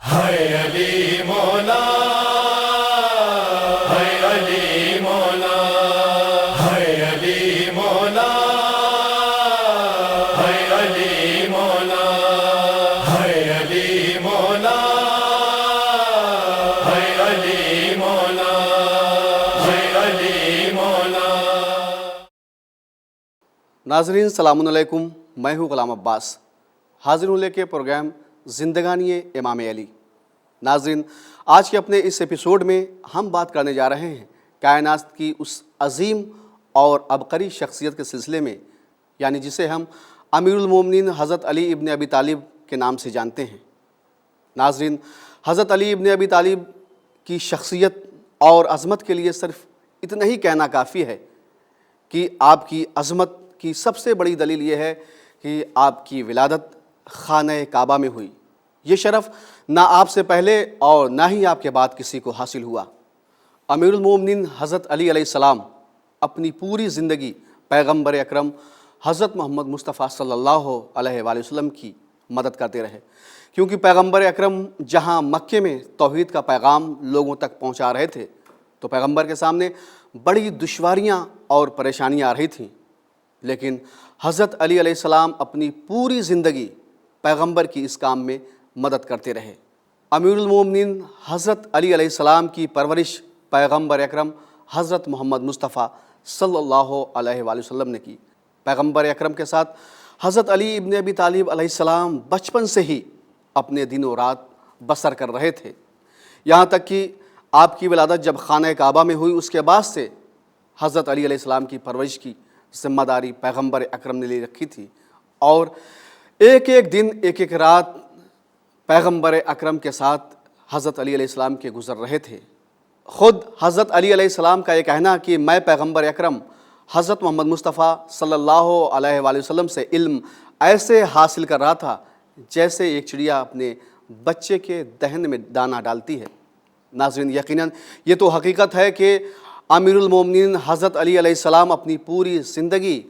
ہے علی مولا، ہے علی مولا، ہے علی مولا، ہے علی مولا، ہے علی مولا، ہے علی مولا، ہے علی مولا۔ ناظرین السلام علیکم، میں ہوں غلام عباس، حاضر ہوں لے کے پروگرام زندگانی امام علی۔ ناظرین، آج کے اپنے اس ایپیسوڈ میں ہم بات کرنے جا رہے ہیں کائنات کی اس عظیم اور عبقری شخصیت کے سلسلے میں، یعنی جسے ہم امیر المومنین حضرت علی ابن ابی طالب کے نام سے جانتے ہیں۔ ناظرین، حضرت علی ابن ابی طالب کی شخصیت اور عظمت کے لیے صرف اتنا ہی کہنا کافی ہے کہ آپ کی عظمت کی سب سے بڑی دلیل یہ ہے کہ آپ کی ولادت خانہ کعبہ میں ہوئی۔ یہ شرف نہ آپ سے پہلے اور نہ ہی آپ کے بعد کسی کو حاصل ہوا۔ امیر المومنین حضرت علی علیہ السلام اپنی پوری زندگی پیغمبر اکرم حضرت محمد مصطفیٰ صلی اللہ علیہ وآلہ وسلم کی مدد کرتے رہے، کیونکہ پیغمبر اکرم جہاں مکے میں توحید کا پیغام لوگوں تک پہنچا رہے تھے تو پیغمبر کے سامنے بڑی دشواریاں اور پریشانیاں آ رہی تھیں، لیکن حضرت علی علیہ السلام اپنی پوری زندگی پیغمبر کی اس کام میں مدد کرتے رہے۔ امیر المومنین حضرت علی علیہ السلام کی پرورش پیغمبر اکرم حضرت محمد مصطفیٰ صلی اللہ علیہ وآلہ وسلم نے کی۔ پیغمبر اکرم کے ساتھ حضرت علی ابن ابی طالب علیہ السلام بچپن سے ہی اپنے دن و رات بسر کر رہے تھے، یہاں تک کہ آپ کی ولادت جب خانہ کعبہ میں ہوئی اس کے بعد سے حضرت علی علیہ السلام کی پرورش کی ذمہ داری پیغمبر اکرم نے لے رکھی تھی، اور ایک ایک دن ایک ایک رات پیغمبر اکرم کے ساتھ حضرت علی علیہ السلام کے گزر رہے تھے۔ خود حضرت علی علیہ السلام کا یہ کہنا کہ میں پیغمبر اکرم حضرت محمد مصطفیٰ صلی اللہ علیہ وآلہ وسلم سے علم ایسے حاصل کر رہا تھا جیسے ایک چڑیا اپنے بچے کے دہن میں دانہ ڈالتی ہے۔ ناظرین، یقیناً یہ تو حقیقت ہے کہ امیر المومنین حضرت علی علیہ السلام اپنی پوری زندگی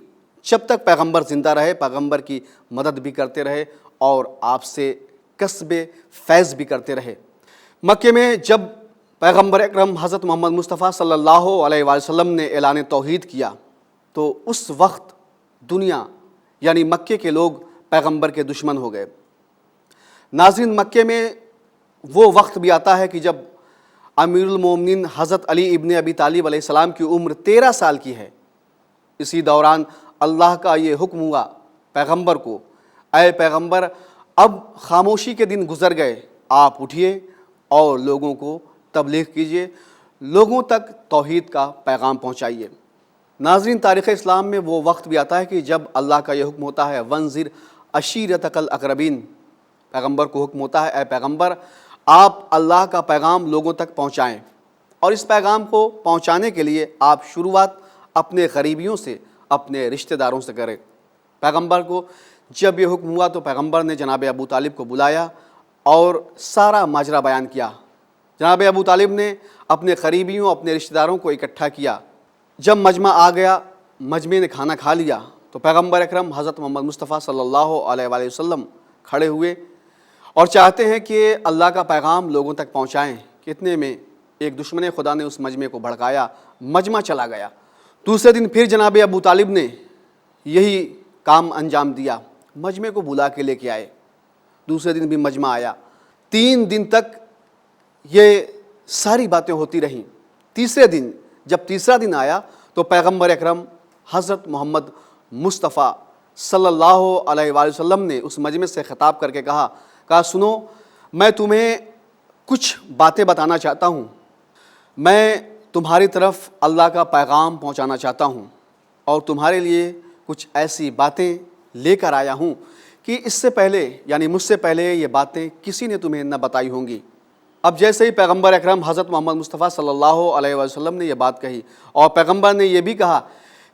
جب تک پیغمبر زندہ رہے پیغمبر کی مدد بھی کرتے رہے اور آپ سے کسب فیض بھی کرتے رہے۔ مکے میں جب پیغمبر اکرم حضرت محمد مصطفیٰ صلی اللہ علیہ وآلہ وسلم نے اعلان توحید کیا تو اس وقت دنیا یعنی مکے کے لوگ پیغمبر کے دشمن ہو گئے۔ ناظرین، مکے میں وہ وقت بھی آتا ہے کہ جب امیر المومنین حضرت علی ابن ابی طالب علیہ السلام کی عمر 13 سال کی ہے۔ اسی دوران اللہ کا یہ حکم ہوا پیغمبر کو، اے پیغمبر، اب خاموشی کے دن گزر گئے، آپ اٹھیے اور لوگوں کو تبلیغ کیجیے، لوگوں تک توحید کا پیغام پہنچائیے۔ ناظرین، تاریخ اسلام میں وہ وقت بھی آتا ہے کہ جب اللہ کا یہ حکم ہوتا ہے وَانذِرْ عَشِیرَتَکَ الْأَقْرَبِینَ، پیغمبر کو حکم ہوتا ہے اے پیغمبر آپ اللہ کا پیغام لوگوں تک پہنچائیں، اور اس پیغام کو پہنچانے کے لیے آپ شروعات اپنے قریبیوں سے، اپنے رشتہ داروں سے کریں۔ پیغمبر کو جب یہ حکم ہوا تو پیغمبر نے جناب ابو طالب کو بلایا اور سارا ماجرا بیان کیا۔ جناب ابو طالب نے اپنے قریبیوں، اپنے رشتہ داروں کو اکٹھا کیا۔ جب مجمع آ گیا، مجمع نے کھانا کھا لیا تو پیغمبر اکرم حضرت محمد مصطفیٰ صلی اللہ علیہ وآلہ وسلم کھڑے ہوئے اور چاہتے ہیں کہ اللہ کا پیغام لوگوں تک پہنچائیں کہ اتنے میں ایک دشمن خدا نے اس مجمع کو بھڑکایا، مجمع چلا گیا۔ دوسرے دن پھر جناب ابو طالب نے یہی کام انجام دیا، مجمع کو بلا کے لے کے آئے۔ دوسرے دن بھی مجمع آیا، 3 دن تک یہ ساری باتیں ہوتی رہیں۔ تیسرے دن جب تیسرا دن آیا تو پیغمبر اکرم حضرت محمد مصطفیٰ صلی اللہ علیہ وآلہ وسلم نے اس مجمع سے خطاب کر کے کہا سنو، میں تمہیں کچھ باتیں بتانا چاہتا ہوں، میں تمہاری طرف اللہ کا پیغام پہنچانا چاہتا ہوں اور تمہارے لیے کچھ ایسی باتیں لے کر آیا ہوں کہ اس سے پہلے یعنی مجھ سے پہلے یہ باتیں کسی نے تمہیں نہ بتائی ہوں گی۔ اب جیسے ہی پیغمبر اکرم حضرت محمد مصطفیٰ صلی اللہ علیہ وسلم نے یہ بات کہی اور پیغمبر نے یہ بھی کہا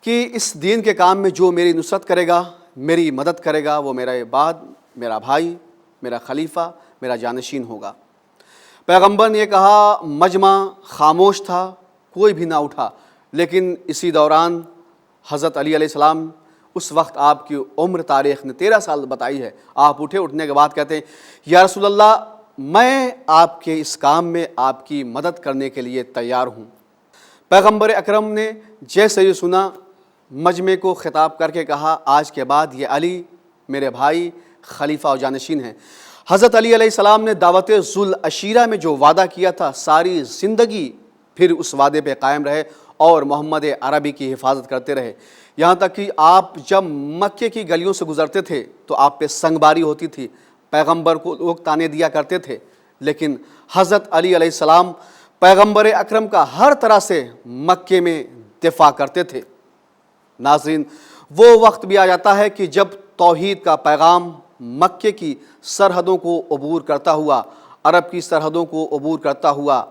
کہ اس دین کے کام میں جو میری نصرت کرے گا، میری مدد کرے گا، وہ میرے بعد میرا بھائی، میرا خلیفہ، میرا جانشین ہوگا۔ پیغمبر نے یہ کہا، مجمع خاموش تھا، کوئی بھی نہ اٹھا، لیکن اسی دوران حضرت علی علیہ السلام اس وقت آپ کی عمر تاریخ نے 13 سال بتائی ہے، آپ اٹھے، اٹھنے کے بعد کہتے ہیں یا رسول اللہ میں آپ کے اس کام میں آپ کی مدد کرنے کے لیے تیار ہوں۔ پیغمبر اکرم نے جیسے یہ سنا مجمع کو خطاب کر کے کہا، آج کے بعد یہ علی میرے بھائی خلیفہ و جانشین ہیں۔ حضرت علی علیہ السلام نے دعوت ذوالعشیرہ میں جو وعدہ کیا تھا ساری زندگی پھر اس وعدے پہ قائم رہے اور محمد عربی کی حفاظت کرتے رہے، یہاں تک کہ آپ جب مکے کی گلیوں سے گزرتے تھے تو آپ پہ سنگ باری ہوتی تھی، پیغمبر کو لوگ تانے دیا کرتے تھے، لیکن حضرت علی علیہ السلام پیغمبر اکرم کا ہر طرح سے مکے میں دفاع کرتے تھے۔ ناظرین، وہ وقت بھی آ جاتا ہے کہ جب توحید کا پیغام مکے کی سرحدوں کو عبور کرتا ہوا، عرب کی سرحدوں کو عبور کرتا ہوا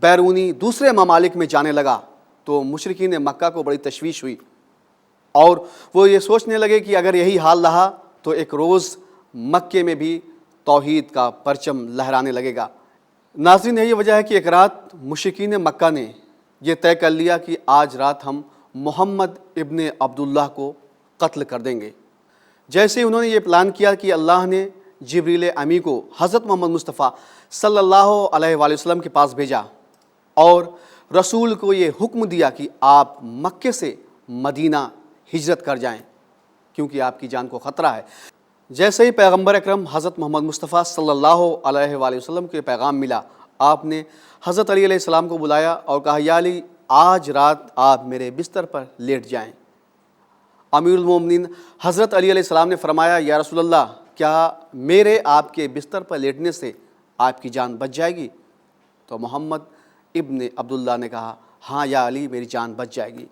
بیرونی دوسرے ممالک میں جانے لگا تو مشرکین مکہ کو بڑی تشویش ہوئی اور وہ یہ سوچنے لگے کہ اگر یہی حال رہا تو ایک روز مکے میں بھی توحید کا پرچم لہرانے لگے گا۔ ناظرین، یہی وجہ ہے کہ ایک رات مشرکین مکہ نے یہ طے کر لیا کہ آج رات ہم محمد ابن عبداللہ کو قتل کر دیں گے۔ جیسے ہی انہوں نے یہ پلان کیا کہ اللہ نے جبریل امی کو حضرت محمد مصطفیٰ صلی اللہ علیہ وآلہ وسلم کے پاس بھیجا اور رسول کو یہ حکم دیا کہ آپ مکے سے مدینہ ہجرت کر جائیں کیونکہ آپ کی جان کو خطرہ ہے۔ جیسے ہی پیغمبر اکرم حضرت محمد مصطفیٰ صلی اللہ علیہ وآلہ وسلم کے پیغام ملا، آپ نے حضرت علی علیہ السلام کو بلایا اور کہا، یا علی، آج رات آپ میرے بستر پر لیٹ جائیں۔ امیر المومنین حضرت علی علیہ السلام نے فرمایا، یا رسول اللہ، کیا میرے آپ کے بستر پر لیٹنے سے آپ کی جان بچ جائے گی؟ تو محمد ابن عبداللہ نے کہا، ہاں یا علی، میری جان بچ جائے گی۔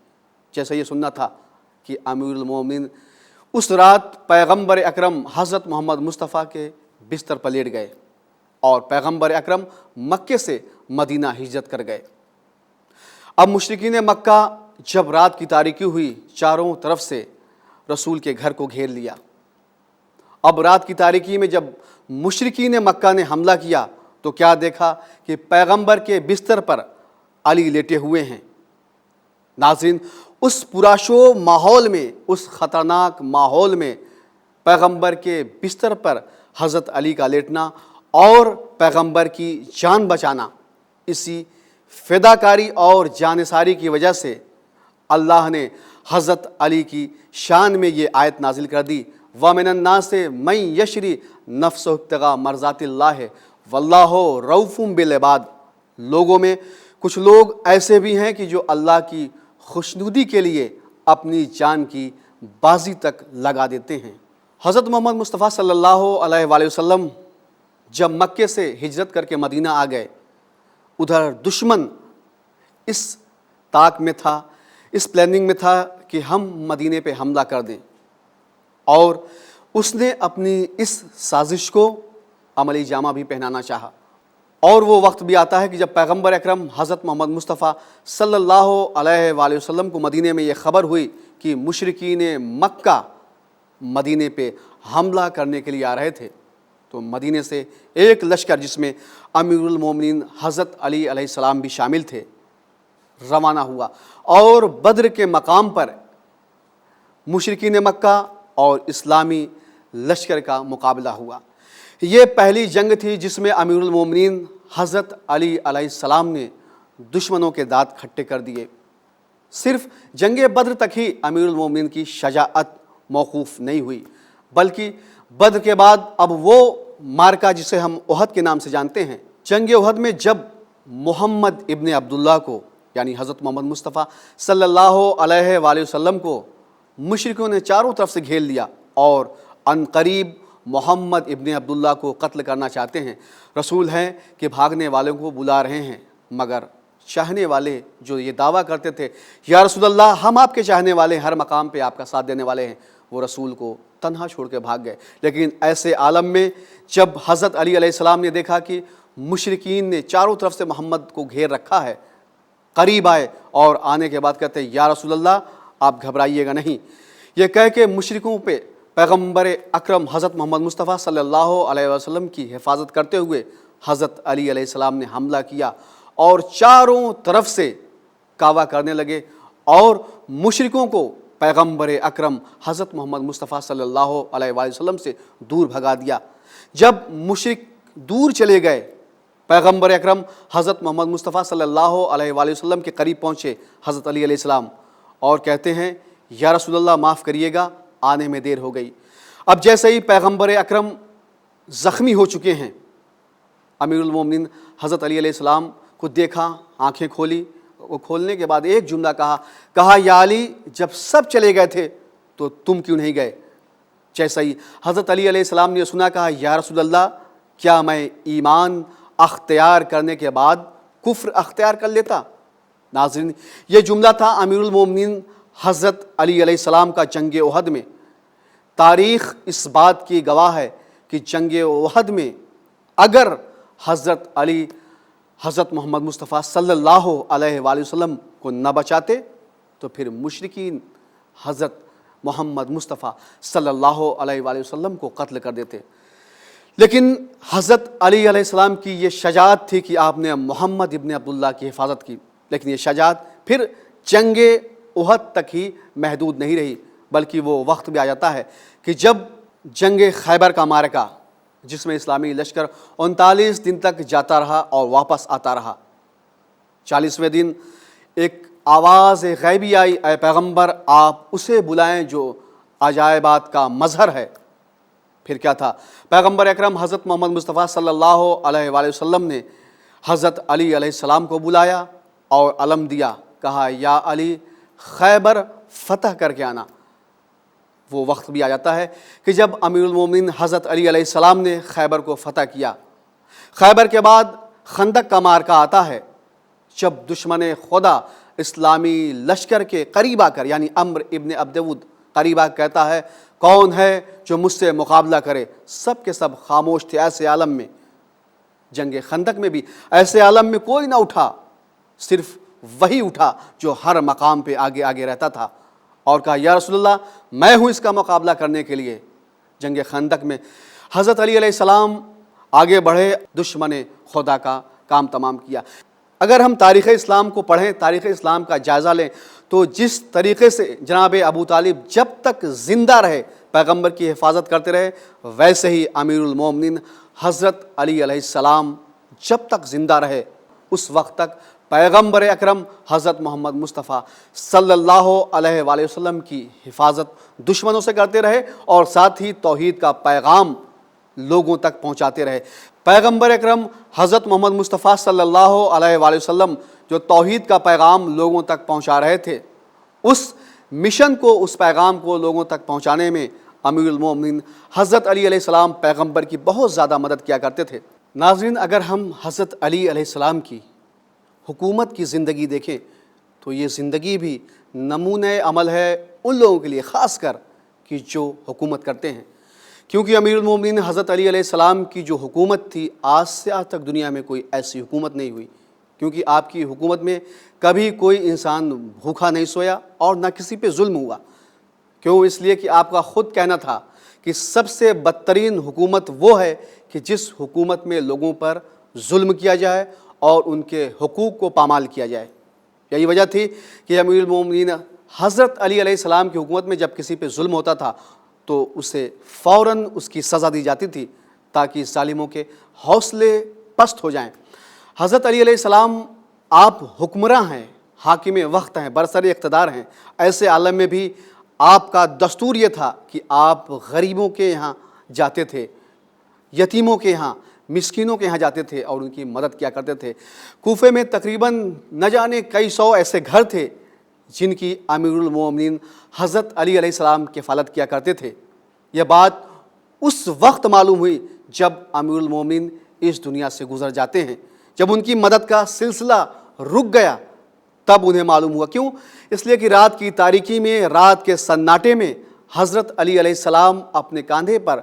جیسے یہ سننا تھا کہ امیر المومنین اس رات پیغمبر اکرم حضرت محمد مصطفیٰ کے بستر پر لیٹ گئے اور پیغمبر اکرم مکے سے مدینہ ہجرت کر گئے۔ اب مشرکین مکہ جب رات کی تاریکی ہوئی، چاروں طرف سے رسول کے گھر کو گھیر لیا۔ اب رات کی تاریکی میں جب مشرکین مکہ نے حملہ کیا تو کیا دیکھا کہ پیغمبر کے بستر پر علی لیٹے ہوئے ہیں۔ ناظرین، اس پراشو ماحول میں، اس خطرناک ماحول میں پیغمبر کے بستر پر حضرت علی کا لیٹنا اور پیغمبر کی جان بچانا، اسی فداکاری اور جانثاری کی وجہ سے اللہ نے حضرت علی کی شان میں یہ آیت نازل کر دی، وَمِنَ النَّاسِ مَن يَشْرِي نَفْسَهُ ابْتِغَاءَ مَرْضَاتِ اللَّهِ وَاللَّهُ رَءُوفٌ بِالْعِبَادِ۔ لوگوں میں کچھ لوگ ایسے بھی ہیں کہ جو اللہ کی خوشنودی کے لیے اپنی جان کی بازی تک لگا دیتے ہیں۔ حضرت محمد مصطفیٰ صلی اللہ علیہ وآلہ وسلم جب مکے سے ہجرت کر کے مدینہ آ گئے، ادھر دشمن اس طاق میں تھا، اس پلاننگ میں تھا کہ ہم مدینے پہ حملہ کر دیں، اور اس نے اپنی اس سازش کو عملی جامہ بھی پہنانا چاہا۔ اور وہ وقت بھی آتا ہے کہ جب پیغمبر اکرم حضرت محمد مصطفیٰ صلی اللہ علیہ وآلہ وسلم کو مدینے میں یہ خبر ہوئی کہ مشرکین مکہ مدینے پہ حملہ کرنے کے لیے آ رہے تھے، تو مدینے سے ایک لشکر جس میں امیر المومنین حضرت علی علیہ السلام بھی شامل تھے روانہ ہوا اور بدر کے مقام پر مشرکین مکہ اور اسلامی لشکر کا مقابلہ ہوا۔ یہ پہلی جنگ تھی جس میں امیر المومنین حضرت علی علیہ السلام نے دشمنوں کے دانت کھٹے کر دیے۔ صرف جنگ بدر تک ہی امیر المومنین کی شجاعت موقوف نہیں ہوئی، بلکہ بدر کے بعد اب وہ مارکہ جسے ہم احد کے نام سے جانتے ہیں، جنگ احد میں جب محمد ابن عبداللہ کو یعنی حضرت محمد مصطفیٰ صلی اللہ علیہ وآلہ وسلم کو مشرکوں نے چاروں طرف سے گھیر لیا اور عن قریب محمد ابن عبداللہ کو قتل کرنا چاہتے ہیں۔ رسول ہیں کہ بھاگنے والوں کو بلا رہے ہیں، مگر چاہنے والے جو یہ دعویٰ کرتے تھے، یا رسول اللہ ہم آپ کے چاہنے والے ہیں، ہر مقام پہ آپ کا ساتھ دینے والے ہیں، وہ رسول کو تنہا چھوڑ کے بھاگ گئے۔ لیکن ایسے عالم میں جب حضرت علی علیہ السلام نے دیکھا کہ مشرکین نے چاروں طرف سے محمد کو گھیر رکھا ہے، قریب آئے اور آنے کے بعد کہتے ہیں، یا رسول اللہ آپ گھبرائیے گا نہیں۔ یہ کہہ کے مشرکوں پہ پیغمبر اکرم حضرت محمد مصطفیٰ صلی اللہ علیہ وسلم کی حفاظت کرتے ہوئے حضرت علی علیہ السلام نے حملہ کیا اور چاروں طرف سے کعوہ کرنے لگے اور مشرکوں کو پیغمبر اکرم حضرت محمد مصطفیٰ صلی اللہ علیہ وسلم سے دور بھگا دیا۔ جب مشرک دور چلے گئے، پیغمبر اکرم حضرت محمد مصطفیٰ صلی اللہ علیہ وآلہ وسلم کے قریب پہنچے حضرت علی علیہ السلام اور کہتے ہیں یا رسول اللہ معاف کریے گا، آنے میں دیر ہو گئی۔ اب جیسے ہی پیغمبر اکرم زخمی ہو چکے ہیں، امیر المومنین حضرت علی علیہ السلام کو دیکھا، آنکھیں کھولی، وہ کھولنے کے بعد ایک جملہ کہا یا علی جب سب چلے گئے تھے تو تم کیوں نہیں گئے؟ جیسا ہی حضرت علی علیہ السلام نے سنا، کہا یا رسول اللہ کیا میں ایمان اختیار کرنے کے بعد کفر اختیار کر لیتا؟ ناظرین، یہ جملہ تھا امیر المومنین حضرت علی علیہ السلام کا جنگ احد میں۔ تاریخ اس بات کی گواہ ہے کہ جنگ احد میں اگر حضرت علی حضرت محمد مصطفیٰ صلی اللہ علیہ وآلہ وسلم کو نہ بچاتے تو پھر مشرکین حضرت محمد مصطفیٰ صلی اللہ علیہ وآلہ وسلم کو قتل کر دیتے۔ لیکن حضرت علی علیہ السلام کی یہ شجاعت تھی کہ آپ نے محمد ابن عبداللہ کی حفاظت کی، لیکن یہ شجاعت پھر جنگ احد تک ہی محدود نہیں رہی، بلکہ وہ وقت بھی آ جاتا ہے کہ جب جنگ خیبر کا معرکہ، جس میں اسلامی لشکر 39 دن تک جاتا رہا اور واپس آتا رہا، 40ویں دن ایک آواز غیبی آئی، اے پیغمبر آپ اسے بلائیں جو عجائبات کا مظہر ہے۔ پھر کیا تھا؟ پیغمبر اکرم حضرت محمد مصطفیٰ صلی اللہ علیہ وآلہ وسلم نے حضرت علی علیہ السلام کو بلایا اور علم دیا، کہا یا علی خیبر فتح کر کے آنا۔ وہ وقت بھی آ جاتا ہے کہ جب امیر المومنین حضرت علی علیہ السلام نے خیبر کو فتح کیا۔ خیبر کے بعد خندق کا معرکہ آتا ہے، جب دشمن خدا اسلامی لشکر کے قریب آ کر، یعنی عمرو ابن عبدود قریب آ کہتا ہے کون ہے جو مجھ سے مقابلہ کرے؟ سب کے سب خاموش تھے۔ ایسے عالم میں، جنگ خندق میں بھی ایسے عالم میں کوئی نہ اٹھا، صرف وہی اٹھا جو ہر مقام پہ آگے آگے رہتا تھا اور کہا یا رسول اللہ میں ہوں اس کا مقابلہ کرنے کے لیے۔ جنگ خندق میں حضرت علی علیہ السلام آگے بڑھے، دشمن خدا کا کام تمام کیا۔ اگر ہم تاریخ اسلام کو پڑھیں، تاریخ اسلام کا جائزہ لیں، تو جس طریقے سے جناب ابو طالب جب تک زندہ رہے پیغمبر کی حفاظت کرتے رہے، ویسے ہی امیر المومنین حضرت علی علیہ السلام جب تک زندہ رہے اس وقت تک پیغمبر اکرم حضرت محمد مصطفیٰ صلی اللہ علیہ وآلہ وسلم کی حفاظت دشمنوں سے کرتے رہے اور ساتھ ہی توحید کا پیغام لوگوں تک پہنچاتے رہے۔ پیغمبر اکرم حضرت محمد مصطفیٰ صلی اللہ علیہ وآلہ وسلم جو توحید کا پیغام لوگوں تک پہنچا رہے تھے، اس مشن کو، اس پیغام کو لوگوں تک پہنچانے میں امیر المومنین حضرت علی علیہ السلام پیغمبر کی بہت زیادہ مدد کیا کرتے تھے۔ ناظرین، اگر ہم حضرت علی علیہ السلام کی حکومت کی زندگی دیکھیں تو یہ زندگی بھی نمونۂ عمل ہے ان لوگوں کے لیے، خاص کر کہ جو حکومت کرتے ہیں، کیونکہ امیر المومنین حضرت علی علیہ السلام کی جو حکومت تھی آج سے آج تک دنیا میں کوئی ایسی حکومت نہیں ہوئی، کیونکہ آپ کی حکومت میں کبھی کوئی انسان بھوکا نہیں سویا اور نہ کسی پہ ظلم ہوا۔ کیوں؟ اس لیے کہ آپ کا خود کہنا تھا کہ سب سے بدترین حکومت وہ ہے کہ جس حکومت میں لوگوں پر ظلم کیا جائے اور ان کے حقوق کو پامال کیا جائے۔ یہی وجہ تھی کہ امیر المومنین حضرت علی علیہ السلام کی حکومت میں جب کسی پہ ظلم ہوتا تھا تو اسے فوراً اس کی سزا دی جاتی تھی تاکہ ظالموں کے حوصلے پست ہو جائیں۔ حضرت علی علیہ السلام آپ حکمراں ہیں، حاکم وقت ہیں، برسر اقتدار ہیں، ایسے عالم میں بھی آپ کا دستور یہ تھا کہ آپ غریبوں کے یہاں جاتے تھے، یتیموں کے یہاں، مسکینوں کے یہاں جاتے تھے اور ان کی مدد کیا کرتے تھے۔ کوفے میں تقریباً نہ جانے کئی سو ایسے گھر تھے جن کی امیر المومنین حضرت علی علیہ السلام کفالت کیا کرتے تھے۔ یہ بات اس وقت معلوم ہوئی جب امیر المومنین اس دنیا سے گزر جاتے ہیں، جب ان کی مدد کا سلسلہ رک گیا، تب انہیں معلوم ہوا۔ کیوں؟ اس لیے کہ رات کی تاریکی میں، رات کے سناٹے میں حضرت علی علیہ السلام اپنے کاندھے پر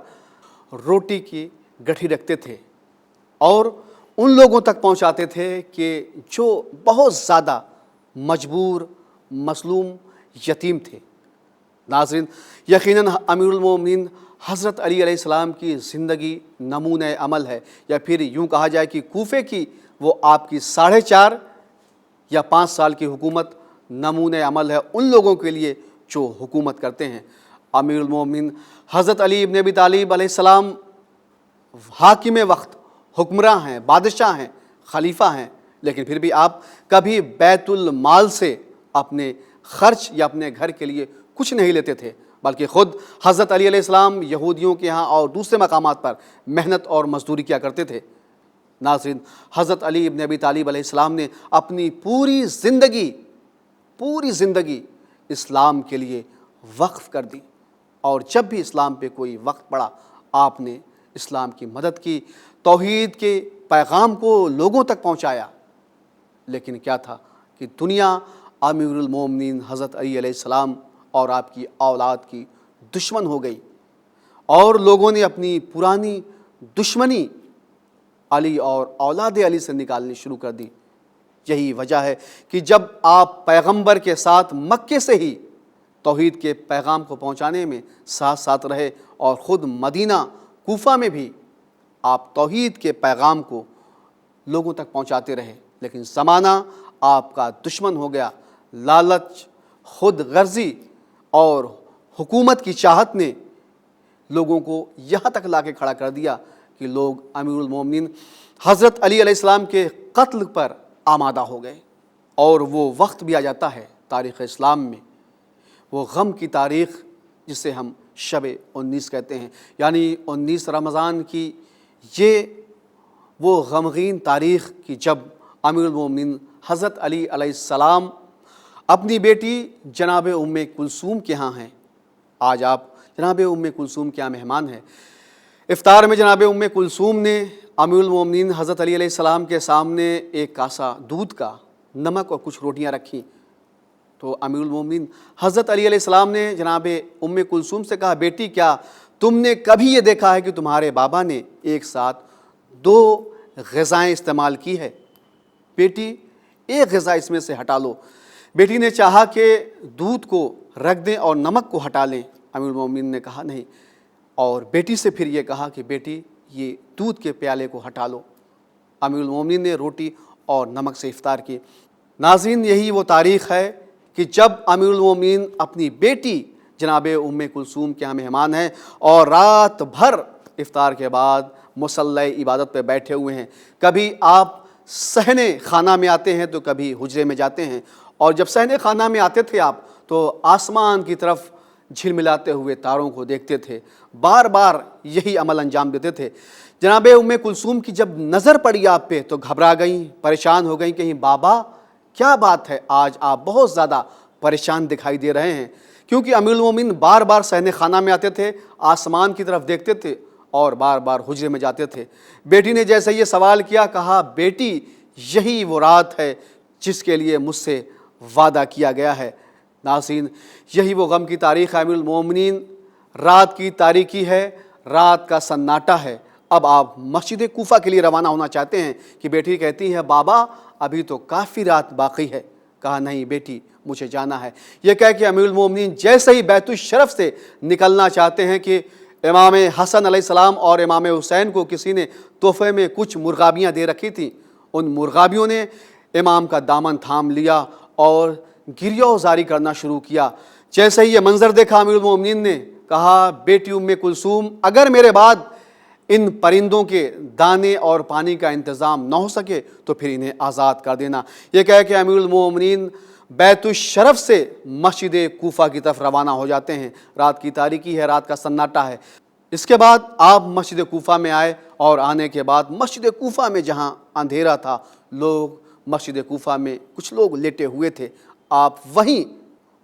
روٹی کی گٹھی رکھتے تھے اور ان لوگوں تک پہنچاتے تھے کہ جو بہت زیادہ مجبور، مظلوم، یتیم تھے۔ ناظرین، یقیناً امیر المومنین حضرت علی علیہ السلام کی زندگی نمونۂ عمل ہے، یا پھر یوں کہا جائے کہ کوفے کی وہ آپ کی 4.5 یا 5 سال کی حکومت نمونۂ عمل ہے ان لوگوں کے لیے جو حکومت کرتے ہیں۔ امیر المومنین حضرت علی ابن ابی طالب علیہ السلام حاکم وقت، حکمراں ہیں، بادشاہ ہیں، خلیفہ ہیں، لیکن پھر بھی آپ کبھی بیت المال سے اپنے خرچ یا اپنے گھر کے لیے کچھ نہیں لیتے تھے، بلکہ خود حضرت علی علیہ السلام یہودیوں کے ہاں اور دوسرے مقامات پر محنت اور مزدوری کیا کرتے تھے۔ ناظرین، حضرت علی ابن ابی طالب علیہ السلام نے اپنی پوری زندگی اسلام کے لیے وقف کر دی، اور جب بھی اسلام پہ کوئی وقت پڑا آپ نے اسلام کی مدد کی، توحید کے پیغام کو لوگوں تک پہنچایا۔ لیکن کیا تھا کہ دنیا امیر المومنین حضرت علی علیہ السلام اور آپ کی اولاد کی دشمن ہو گئی، اور لوگوں نے اپنی پرانی دشمنی علی اور اولاد علی سے نکالنی شروع کر دی۔ یہی وجہ ہے کہ جب آپ پیغمبر کے ساتھ مکے سے ہی توحید کے پیغام کو پہنچانے میں ساتھ ساتھ رہے، اور خود مدینہ کوفہ میں بھی آپ توحید کے پیغام کو لوگوں تک پہنچاتے رہے، لیکن زمانہ آپ کا دشمن ہو گیا۔ لالچ، خود غرضی اور حکومت کی چاہت نے لوگوں کو یہاں تک لا کے کھڑا کر دیا کہ لوگ امیر المومنین حضرت علی علیہ السلام کے قتل پر آمادہ ہو گئے۔ اور وہ وقت بھی آ جاتا ہے تاریخ اسلام میں، وہ غم کی تاریخ جسے ہم شب 19 کہتے ہیں، یعنی 19 رمضان کی یہ وہ غمگین تاریخ کہ جب امیر المومنین حضرت علی علیہ السلام اپنی بیٹی جناب ام کلثوم کے ہاں ہیں۔ آج آپ جناب ام کلثوم کے ہاں مہمان ہیں۔ افطار میں جناب ام کلثوم نے امیر المومنین حضرت علی علیہ السلام کے سامنے ایک کاسا دودھ کا، نمک اور کچھ روٹیاں رکھیں، تو امیر المومنین حضرت علی علیہ السلام نے جناب ام کلثوم سے کہا، بیٹی کیا تم نے کبھی یہ دیکھا ہے کہ تمہارے بابا نے ایک ساتھ 2 غذائیں استعمال کی ہے؟ بیٹی ایک غذا اس میں سے ہٹا لو۔ بیٹی نے چاہا کہ دودھ کو رکھ دیں اور نمک کو ہٹا لیں، امیر المومنین نے کہا نہیں، اور بیٹی سے پھر یہ کہا کہ بیٹی یہ دودھ کے پیالے کو ہٹا لو۔ امیر المومنین نے روٹی اور نمک سے افطار کی۔ ناظرین، یہی وہ تاریخ ہے کہ جب امیر المومنین اپنی بیٹی جناب ام کلثوم کے ہاں مہمان ہیں اور رات بھر افطار کے بعد مصلی عبادت پہ بیٹھے ہوئے ہیں۔ کبھی آپ صحن خانہ میں آتے ہیں تو کبھی حجرے میں جاتے ہیں، اور جب صحن خانہ میں آتے تھے آپ تو آسمان کی طرف جھلملاتے ہوئے تاروں کو دیکھتے تھے، بار بار یہی عمل انجام دیتے تھے۔ جناب ام کلثوم کی جب نظر پڑی آپ پہ تو گھبرا گئیں، پریشان ہو گئیں، کہیں بابا کیا بات ہے، آج آپ بہت زیادہ پریشان دکھائی دے رہے ہیں؟ کیونکہ امیر المومنین بار بار صحن خانہ میں آتے تھے، آسمان کی طرف دیکھتے تھے اور بار بار حجرے میں جاتے تھے۔ بیٹی نے جیسے یہ سوال کیا، کہا بیٹی یہی وہ رات ہے جس کے لیے مجھ سے وعدہ کیا گیا ہے۔ ناظرین، یہی وہ غم کی تاریخ ہے۔ امیر المومنین، رات کی تاریکی ہے، رات کا سناٹا ہے، اب آپ مسجد کوفہ کے لیے روانہ ہونا چاہتے ہیں کہ بیٹی کہتی ہے بابا ابھی تو کافی رات باقی ہے۔ کہا نہیں بیٹی مجھے جانا ہے۔ یہ کہہ کہ امیر المومنین جیسے ہی بیت الشرف سے نکلنا چاہتے ہیں کہ امام حسن علیہ السلام اور امام حسین کو کسی نے تحفے میں کچھ مرغابیاں دے رکھی تھیں، ان مرغابیوں نے امام کا دامن تھام لیا اور گریہ وزاری کرنا شروع کیا۔ جیسے ہی یہ منظر دیکھا امیر المومنین نے کہا بیٹی ام کلثوم اگر میرے بعد ان پرندوں کے دانے اور پانی کا انتظام نہ ہو سکے تو پھر انہیں آزاد کر دینا۔ یہ کہہ کہ امیر المومنین بیت الشرف سے مسجد کوفہ کی طرف روانہ ہو جاتے ہیں۔ رات کی تاریکی ہے، رات کا سناٹا ہے۔ اس کے بعد آپ مسجد کوفہ میں آئے، اور آنے کے بعد مسجد کوفہ میں جہاں اندھیرا تھا، لوگ مسجد کوفہ میں کچھ لوگ لیٹے ہوئے تھے، آپ وہیں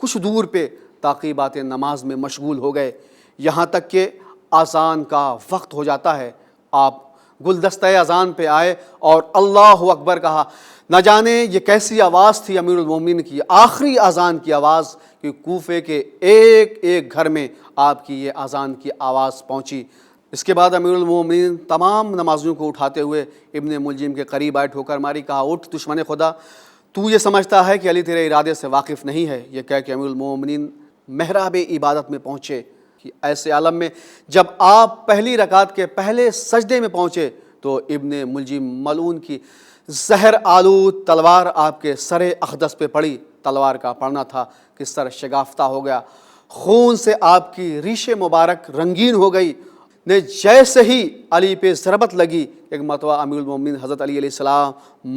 کچھ دور پہ تعقیبات نماز میں مشغول ہو گئے، یہاں تک کہ اذان کا وقت ہو جاتا ہے۔ آپ گلدستہ اذان پہ آئے اور اللہ اکبر کہا۔ نہ جانے یہ کیسی آواز تھی امیر المومنین کی، آخری اذان کی آواز، کہ کوفے کے ایک ایک گھر میں آپ کی یہ اذان کی آواز پہنچی۔ اس کے بعد امیر المومنین تمام نمازیوں کو اٹھاتے ہوئے ابن ملجم کے قریب آئے، ٹھوکر ماری، کہا اٹھ دشمن خدا، تو یہ سمجھتا ہے کہ علی تیرے ارادے سے واقف نہیں ہے۔ یہ کہہ کہ امیر المومنین محراب عبادت میں پہنچے کہ ایسے عالم میں جب آپ پہلی رکعت کے پہلے سجدے میں پہنچے تو ابن ملجم ملعون کی زہر آلود تلوار آپ کے سر اقدس پہ پڑی۔ تلوار کا پڑنا تھا کہ سر شگافتہ ہو گیا، خون سے آپ کی ریش مبارک رنگین ہو گئی، نے جیسے ہی علی پہ ضربت لگی، ایک مرتبہ امیر المومنین حضرت علی علیہ السلام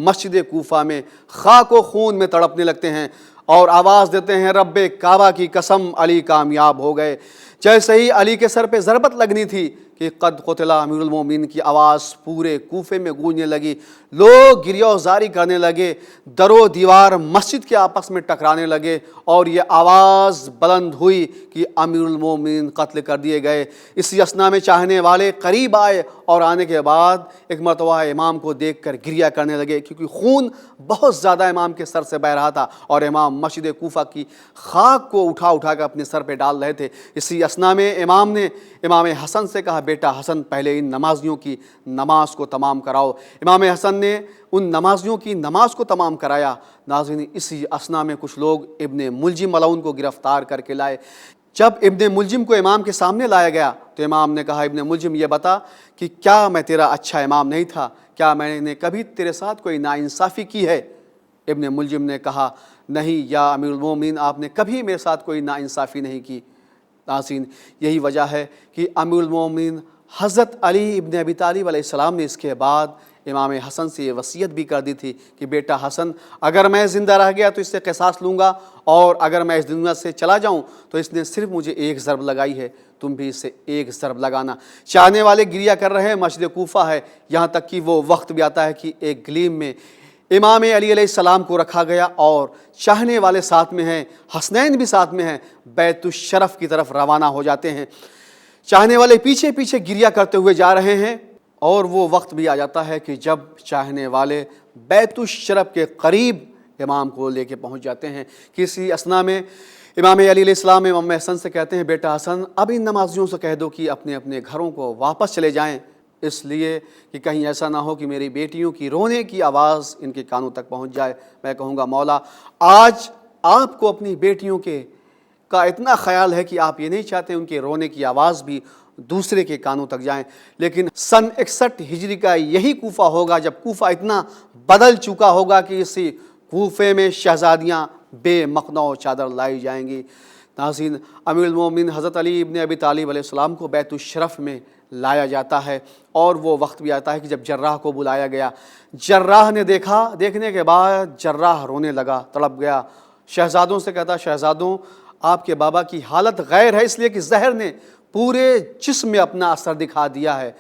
مسجد کوفہ میں خاک و خون میں تڑپنے لگتے ہیں اور آواز دیتے ہیں رب کعبہ کی قسم علی کامیاب ہو گئے۔ جیسے ہی علی کے سر پہ ضربت لگنی تھی کہ قد قتل امیر المومنین کی آواز پورے کوفے میں گونجنے لگی، لوگ گریہ زاری کرنے لگے، در و دیوار مسجد کے آپس میں ٹکرانے لگے اور یہ آواز بلند ہوئی کہ امیر المومنین قتل کر دیے گئے۔ اسی اثنا میں چاہنے والے قریب آئے اور آنے کے بعد ایک مرتبہ امام کو دیکھ کر گریہ کرنے لگے، کیونکہ خون بہت زیادہ امام کے سر سے بہہ رہا تھا اور امام مسجد کوفہ کی خاک کو اٹھا اٹھا کر اپنے سر پہ ڈال رہے تھے۔ اسی اثنا میں امام نے امام حسن سے کہا بیٹا حسن پہلے ان نمازیوں کی نماز کو تمام کراؤ۔ امام حسن نے ان نمازیوں کی نماز کو تمام کرایا۔ ناظرین اسی اثنا میں کچھ لوگ ابن ملجم ملعون کو گرفتار کر کے لائے۔ جب ابن ملجم کو امام کے سامنے لایا گیا تو امام نے کہا ابن ملجم یہ بتا کہ کیا میں تیرا اچھا امام نہیں تھا؟ کیا میں نے کبھی تیرے ساتھ کوئی ناانصافی کی ہے؟ ابن ملجم نے کہا نہیں یا امیر المومنین، آپ نے کبھی میرے ساتھ کوئی ناانصافی نہیں کی۔ ناظرین یہی وجہ ہے کہ امیر المومنین حضرت علی ابن ابی طالب علیہ السلام نے اس کے بعد امام حسن سے یہ وصیت بھی کر دی تھی کہ بیٹا حسن اگر میں زندہ رہ گیا تو اس سے قصاص لوں گا، اور اگر میں اس دنیا سے چلا جاؤں تو اس نے صرف مجھے ایک ضرب لگائی ہے، تم بھی اس سے ایک ضرب لگانا۔ چاہنے والے گریہ کر رہے ہیں، مسجد کوفہ ہے، یہاں تک کہ وہ وقت بھی آتا ہے کہ ایک گلیم میں امام علی علیہ السلام کو رکھا گیا اور چاہنے والے ساتھ میں ہیں، حسنین بھی ساتھ میں ہیں، بیت الشرف کی طرف روانہ ہو جاتے ہیں۔ چاہنے والے پیچھے پیچھے گریہ کرتے ہوئے جا رہے ہیں اور وہ وقت بھی آ جاتا ہے کہ جب چاہنے والے بیت الشرف کے قریب امام کو لے کے پہنچ جاتے ہیں۔ کسی اثنا میں امام علی علیہ السلام امام حسن سے کہتے ہیں بیٹا حسن اب ان نمازیوں سے کہہ دو کہ اپنے اپنے گھروں کو واپس چلے جائیں، اس لیے کہ کہیں ایسا نہ ہو کہ میری بیٹیوں کی رونے کی آواز ان کے کانوں تک پہنچ جائے۔ میں کہوں گا مولا آج آپ کو اپنی بیٹیوں کا اتنا خیال ہے کہ آپ یہ نہیں چاہتے ان کے رونے کی آواز بھی دوسرے کے کانوں تک جائیں، لیکن سن 61 ہجری کا یہی کوفہ ہوگا جب کوفہ اتنا بدل چکا ہوگا کہ اسی کوفے میں شہزادیاں بے مخنع چادر لائی جائیں گی۔ ناظرین امیر المومنین حضرت علی ابن ابی طالب علیہ السلام کو بیت الشرف میں لایا جاتا ہے اور وہ وقت بھی آتا ہے کہ جب جراح کو بلایا گیا۔ جراح نے دیکھنے کے بعد جراح رونے لگا، تڑپ گیا، شہزادوں سے کہتا شہزادوں آپ کے بابا کی حالت غیر ہے اس لیے کہ زہر نے پورے جسم میں اپنا اثر دکھا دیا ہے۔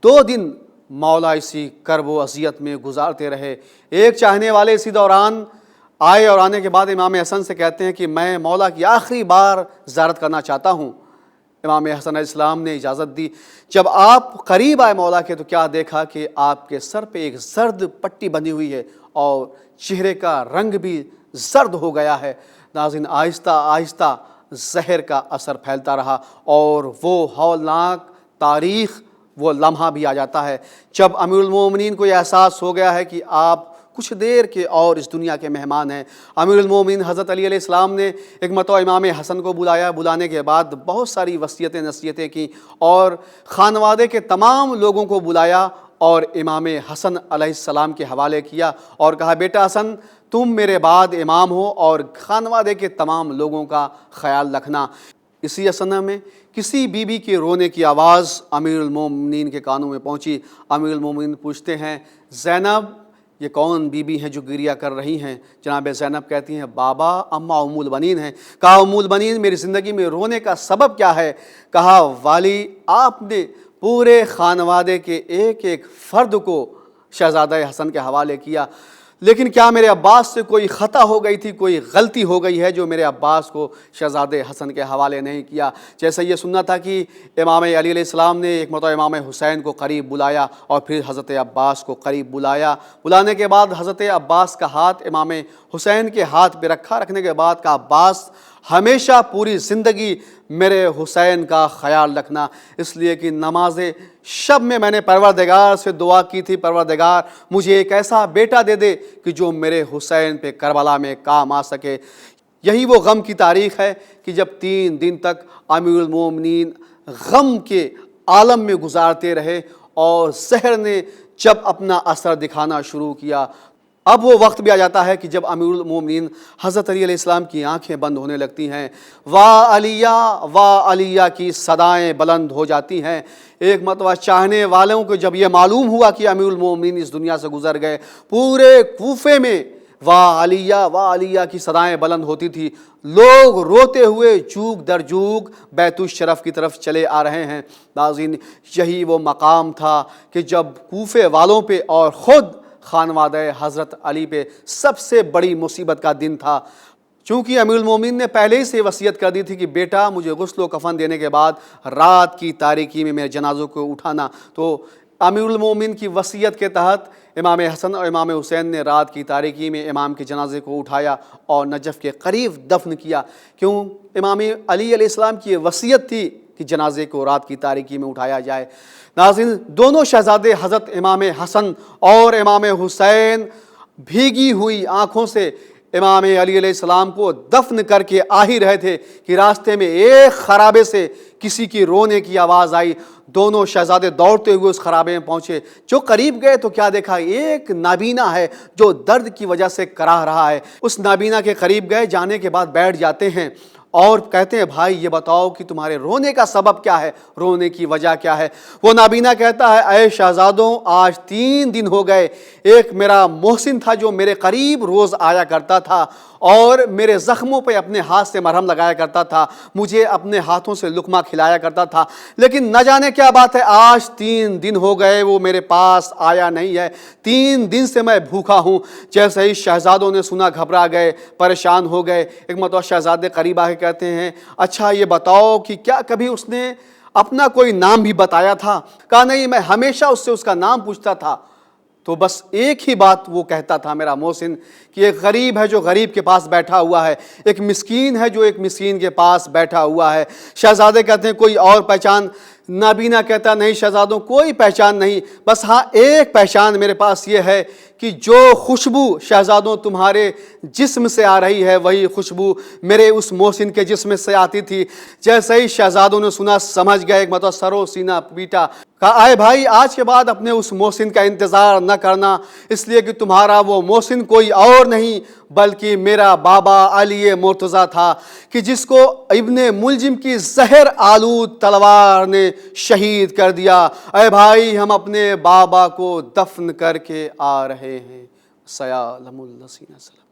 2 دن مولا اسی کرب و اذیت میں گزارتے رہے۔ ایک چاہنے والے اسی دوران آئے اور آنے کے بعد امام حسن سے کہتے ہیں کہ میں مولا کی آخری بار زیارت کرنا چاہتا ہوں۔ امام حسن علیہ السلام نے اجازت دی۔ جب آپ قریب آئے مولا کے تو کیا دیکھا کہ آپ کے سر پہ ایک زرد پٹی بندھی ہوئی ہے اور چہرے کا رنگ بھی زرد ہو گیا ہے۔ ناظرین آہستہ آہستہ زہر کا اثر پھیلتا رہا اور وہ ہولناک تاریخ وہ لمحہ بھی آ جاتا ہے جب امیر المومنین کو یہ احساس ہو گیا ہے کہ آپ کچھ دیر کے اور اس دنیا کے مہمان ہیں۔ امیر المومنین حضرت علی علیہ السلام نے ایک مرتبہ امام حسن کو بلایا، بلانے کے بعد بہت ساری وصیتیں نصیحتیں کی اور خانوادے کے تمام لوگوں کو بلایا اور امام حسن علیہ السلام کے حوالے کیا اور کہا بیٹا حسن تم میرے بعد امام ہو اور خانوادے کے تمام لوگوں کا خیال رکھنا۔ اسی اثنا میں کسی بی بی کے رونے کی آواز امیر المومنین کے کانوں میں پہنچی۔ امیر المومنین پوچھتے ہیں زینب یہ کون بی بی ہیں جو گریہ کر رہی ہیں؟ جناب زینب کہتی ہیں بابا اماں ام البنین ہیں۔ کہا ام البنین میری زندگی میں رونے کا سبب کیا ہے؟ کہا والی آپ نے پورے خانوادے کے ایک ایک فرد کو شہزادہ حسن کے حوالے کیا، لیکن کیا میرے عباس سے کوئی خطا ہو گئی تھی، کوئی غلطی ہو گئی ہے جو میرے عباس کو شہزادہ حسن کے حوالے نہیں کیا؟ جیسے یہ سننا تھا کہ امام علی علیہ السلام نے ایک مرتبہ امام حسین کو قریب بلایا اور پھر حضرت عباس کو قریب بلایا۔ بلانے کے بعد حضرت عباس کا ہاتھ امام حسین کے ہاتھ پہ رکھا، رکھنے کے بعد کہا عباس ہمیشہ پوری زندگی میرے حسین کا خیال رکھنا، اس لیے کہ نماز شب میں نے پروردگار سے دعا کی تھی پروردگار مجھے ایک ایسا بیٹا دے دے کہ جو میرے حسین پہ کربلا میں کام آ سکے۔ یہی وہ غم کی تاریخ ہے کہ جب 3 دن تک امیر المومنین غم کے عالم میں گزارتے رہے اور زہر نے جب اپنا اثر دکھانا شروع کیا اب وہ وقت بھی آ جاتا ہے کہ جب امیر المومنین حضرت علی علیہ السلام کی آنکھیں بند ہونے لگتی ہیں، واہ علیہ کی صدائیں بلند ہو جاتی ہیں۔ ایک مرتبہ چاہنے والوں کو جب یہ معلوم ہوا کہ امیر المومنین اس دنیا سے گزر گئے، پورے کوفے میں واہ علیہ کی صدائیں بلند ہوتی تھی۔ لوگ روتے ہوئے جوگ در جوگ بیت الشرف کی طرف چلے آ رہے ہیں۔ ناظرین، یہی وہ مقام تھا کہ جب کوفے والوں پہ اور خود خانوادہ حضرت علی پہ سب سے بڑی مصیبت کا دن تھا، چونکہ امیر المومنین نے پہلے ہی سے وصیت کر دی تھی کہ بیٹا مجھے غسل و کفن دینے کے بعد رات کی تاریکی میں میرے جنازوں کو اٹھانا۔ تو امیر المومنین کی وصیت کے تحت امام حسن اور امام حسین نے رات کی تاریکی میں امام کے جنازے کو اٹھایا اور نجف کے قریب دفن کیا۔ کیوں؟ امام علی علیہ السلام کی یہ وصیت تھی کہ جنازے کو رات کی تاریکی میں اٹھایا جائے۔ ناظرین، دونوں شہزادے حضرت امام حسن اور امام حسین بھیگی ہوئی آنکھوں سے امام علی علیہ السلام کو دفن کر کے آ ہی رہے تھے کہ راستے میں ایک خرابے سے کسی کی رونے کی آواز آئی۔ دونوں شہزادے دوڑتے ہوئے اس خرابے میں پہنچے۔ جو قریب گئے تو کیا دیکھا؟ ایک نابینا ہے جو درد کی وجہ سے کراہ رہا ہے۔ اس نابینا کے قریب گئے، جانے کے بعد بیٹھ جاتے ہیں اور کہتے ہیں بھائی یہ بتاؤ کہ تمہارے رونے کا سبب کیا ہے، رونے کی وجہ کیا ہے؟ وہ نابینا کہتا ہے اے شہزادوں، آج 3 دن ہو گئے، ایک میرا محسن تھا جو میرے قریب روز آیا کرتا تھا اور میرے زخموں پہ اپنے ہاتھ سے مرہم لگایا کرتا تھا، مجھے اپنے ہاتھوں سے لقمہ کھلایا کرتا تھا، لیکن نہ جانے کیا بات ہے آج 3 دن ہو گئے وہ میرے پاس آیا نہیں ہے، 3 دن سے میں بھوکا ہوں۔ جیسے ہی شہزادوں نے سنا گھبرا گئے، پریشان ہو گئے۔ ایک مرتبہ شہزادے قریب آ کے کہتے ہیں اچھا یہ بتاؤ کہ کیا کبھی اس نے اپنا کوئی نام بھی بتایا تھا؟ کہا نہیں، میں ہمیشہ اس سے اس کا نام پوچھتا تھا، تو بس ایک ہی بات وہ کہتا تھا میرا محسن کہ ایک غریب ہے جو غریب کے پاس بیٹھا ہوا ہے، ایک مسکین ہے جو ایک مسکین کے پاس بیٹھا ہوا ہے۔ شہزادے کہتے ہیں کوئی اور پہچان؟ نابینا کہتا نہیں شہزادوں کوئی پہچان نہیں، بس ہاں ایک پہچان میرے پاس یہ ہے کہ جو خوشبو شہزادوں تمہارے جسم سے آ رہی ہے وہی خوشبو میرے اس محسن کے جسم سے آتی تھی۔ جیسے ہی شہزادوں نے سنا سمجھ گئے، ایک مطلب سرو سینہ پیٹا، کہا اے بھائی آج کے بعد اپنے اس محسن کا انتظار نہ کرنا، اس لیے کہ تمہارا وہ محسن کوئی اور نہیں بلکہ میرا بابا علی مرتضیٰ تھا کہ جس کو ابن ملجم کی زہر آلود تلوار نے شہید کر دیا۔ اے بھائی ہم اپنے بابا کو دفن کر کے آ رہے ہیں۔ سیعلم الذین ظلموا۔